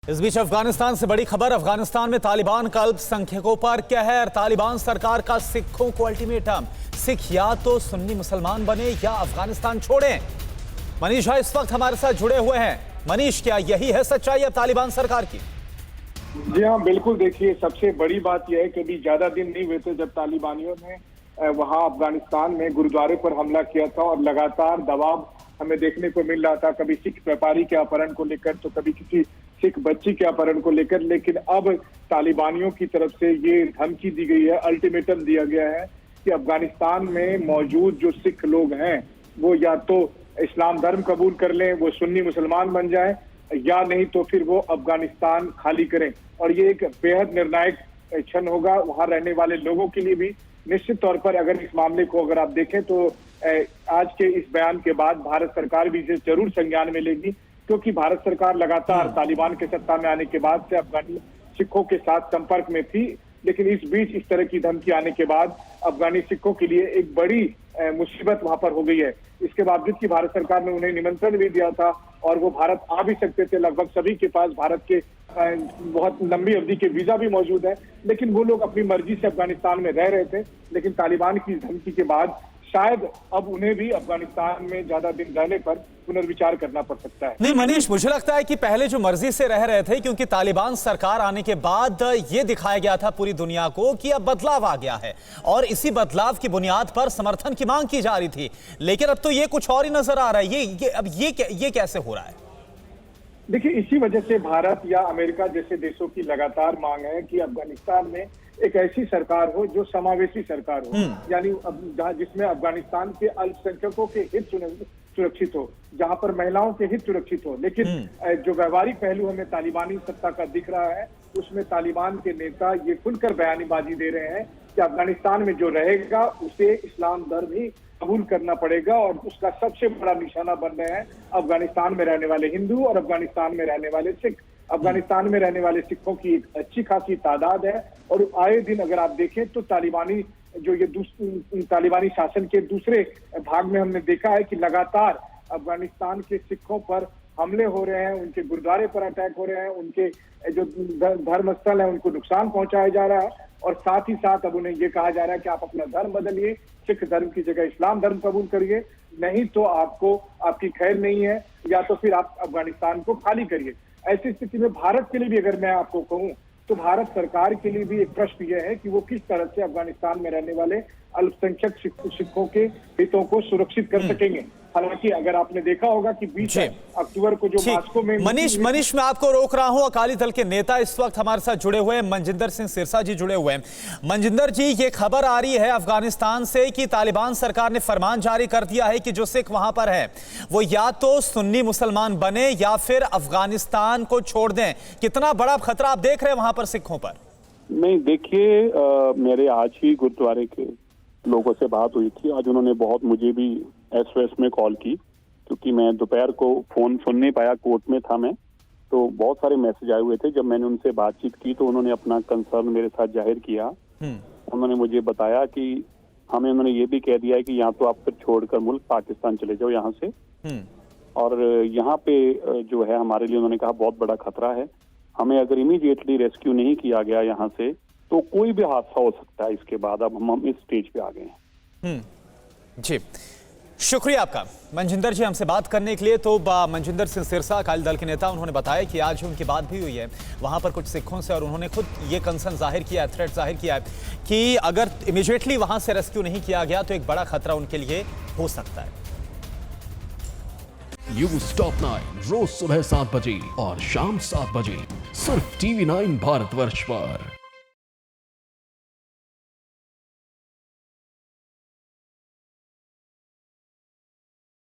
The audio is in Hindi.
इस बीच अफगानिस्तान से बड़ी खबर। अफगानिस्तान में तालिबान का अल्पसंख्यकों पर कहर। तालिबान सरकार का सिखों को अल्टीमेटम, सिख या तो सुन्नी मुसलमान बने या अफगानिस्तान छोड़ें। मनीष भाई इस वक्त हमारे साथ जुड़े हुए हैं। मनीष, क्या यही है सच्चाई अब तालिबान सरकार की? जी हाँ, बिल्कुल। देखिए, सबसे बड़ी बात यह है कि अभी ज्यादा दिन नहीं हुए थे जब तालिबानियों ने वहां अफगानिस्तान में गुरुद्वारे पर हमला किया था और लगातार दबाव हमें देखने को मिल रहा था, कभी सिख व्यापारी के अपहरण को लेकर तो कभी किसी सिख बच्ची के अपहरण को लेकर। लेकिन अब तालिबानियों की तरफ से ये धमकी दी गई है, अल्टीमेटम दिया गया है कि अफगानिस्तान में मौजूद जो सिख लोग हैं वो या तो इस्लाम धर्म कबूल कर लें, वो सुन्नी मुसलमान बन जाएं, या नहीं तो फिर वो अफगानिस्तान खाली करें। और ये एक बेहद निर्णायक क्षण होगा वहां रहने वाले लोगों के लिए भी। निश्चित तौर पर अगर इस मामले को अगर आप देखें तो आज के इस बयान के बाद भारत सरकार भी इसे जरूर संज्ञान में लेगी, क्योंकि भारत सरकार लगातार तालिबान के सत्ता में आने के बाद से अफगानी सिखों के साथ संपर्क में थी। लेकिन इस बीच इस तरह की धमकी आने के बाद अफगानी सिखों के लिए एक बड़ी मुसीबत वहां पर हो गई है। इसके बावजूद कि भारत सरकार ने उन्हें निमंत्रण भी दिया था और वो भारत आ भी सकते थे, लगभग सभी के पास भारत के बहुत लंबी अवधि के वीजा भी मौजूद है, लेकिन वो लोग अपनी मर्जी से अफगानिस्तान में रह रहे थे। लेकिन तालिबान की धमकी के बाद शायद अब उन्हें भी अफगानिस्तान में ज्यादा दिन रहने पर पुनर्विचार करना पड़ सकता है। नहीं मनीष, मुझे लगता है कि पहले जो मर्जी से रह रहे थे, क्योंकि तालिबान सरकार आने के बाद ये दिखाया गया था पूरी दुनिया को कि अब बदलाव आ गया है और इसी बदलाव की बुनियाद पर समर्थन की मांग की जा रही थी। लेकिन अब तो ये कुछ और ही नजर आ रहा है। ये कैसे हो रहा है? देखिए, इसी वजह से भारत या अमेरिका जैसे देशों की लगातार मांग है कि अफगानिस्तान में एक ऐसी सरकार हो जो समावेशी सरकार हो, यानी जिसमें अफगानिस्तान के अल्पसंख्यकों के हित सुरक्षित हो, जहां पर महिलाओं के हित सुरक्षित हो। लेकिन जो व्यवहारिक पहलू हमें तालिबानी सत्ता का दिख रहा है, उसमें तालिबान के नेता ये खुलकर बयानबाजी दे रहे हैं कि अफगानिस्तान में जो रहेगा उसे इस्लाम धर्म ही कबूल करना पड़ेगा और उसका सबसे बड़ा निशाना बन रहे हैं अफगानिस्तान में रहने वाले हिंदू और अफगानिस्तान में रहने वाले सिख। अफगानिस्तान में रहने वाले सिखों की एक अच्छी खासी तादाद है और आए दिन अगर आप देखें तो तालिबानी तालिबानी शासन के दूसरे भाग में हमने देखा है कि लगातार अफगानिस्तान के सिखों पर हमले हो रहे हैं, उनके गुरुद्वारे पर अटैक हो रहे हैं, उनके जो धर्म स्थल है उनको नुकसान पहुंचाया जा रहा है और साथ ही साथ अब उन्हें ये कहा जा रहा है कि आप अपना धर्म बदलिए, सिख धर्म की जगह इस्लाम धर्म कबूल करिए, नहीं तो आपकी खैर नहीं है, या तो फिर आप अफगानिस्तान को खाली करिए। ऐसी स्थिति में भारत के लिए भी अगर मैं आपको कहूं तो भारत सरकार के लिए भी एक प्रश्न यह है कि वो किस तरह से अफगानिस्तान में रहने वाले अल्पसंख्यक सिखों के हितों को सुरक्षित कर सकेंगे। हालांकि अगर आपने देखा होगा कि 20 अक्टूबर को जो मास्को में मनीष मैं आपको रोक रहा हूं। अकाली दल के नेता इस वक्त हमारे साथ जुड़े हुए हैं, मनजिंदर सिंह सिरसा जी जुड़े हुए हैं। मनजिंदर जी, ये खबर आ रही है अफगानिस्तान से कि तालिबान सरकार ने फरमान जारी कर दिया है कि जो सिख वहां पर है वो या तो सुन्नी मुसलमान बने या फिर अफगानिस्तान को छोड़ दें। कितना बड़ा खतरा आप देख रहे हैं वहां पर सिखों पर? नहीं, देखिए, मेरे आज ही गुरुद्वारे के लोगों से बात हुई थी। आज उन्होंने बहुत मुझे भी SOS में कॉल की, क्योंकि मैं दोपहर को फोन सुन नहीं पाया, कोर्ट में था मैं, तो बहुत सारे मैसेज आए हुए थे। जब मैंने उनसे बातचीत की तो उन्होंने अपना कंसर्न मेरे साथ जाहिर किया। उन्होंने मुझे बताया कि उन्होंने ये भी कह दिया है कि यहाँ तो आप फिर छोड़कर मुल्क पाकिस्तान चले जाओ यहाँ से, और यहाँ पे जो है हमारे लिए उन्होंने कहा बहुत बड़ा खतरा है। हमें अगर इमीडिएटली रेस्क्यू नहीं किया गया यहाँ से तो कोई भी हादसा हो सकता है इसके बाद। अब हम इस स्टेज पे आ गए हैं। जी, शुक्रिया आपका मनजिंदर जी हमसे बात करने के लिए। तो मनजिंदर सिंह सिरसा अकाली दल के नेता, उन्होंने बताया कि आज उनकी बात भी हुई है वहां पर कुछ सिखों से और उन्होंने खुद ये कंसर्न जाहिर किया, थ्रेट जाहिर किया है कि अगर इमीडिएटली वहां से रेस्क्यू नहीं किया गया तो एक बड़ा खतरा उनके लिए हो सकता है। न्यूज़ टॉप 9 रोज सुबह 7 बजे और शाम 7 बजे सिर्फ TV9 भारतवर्ष पर।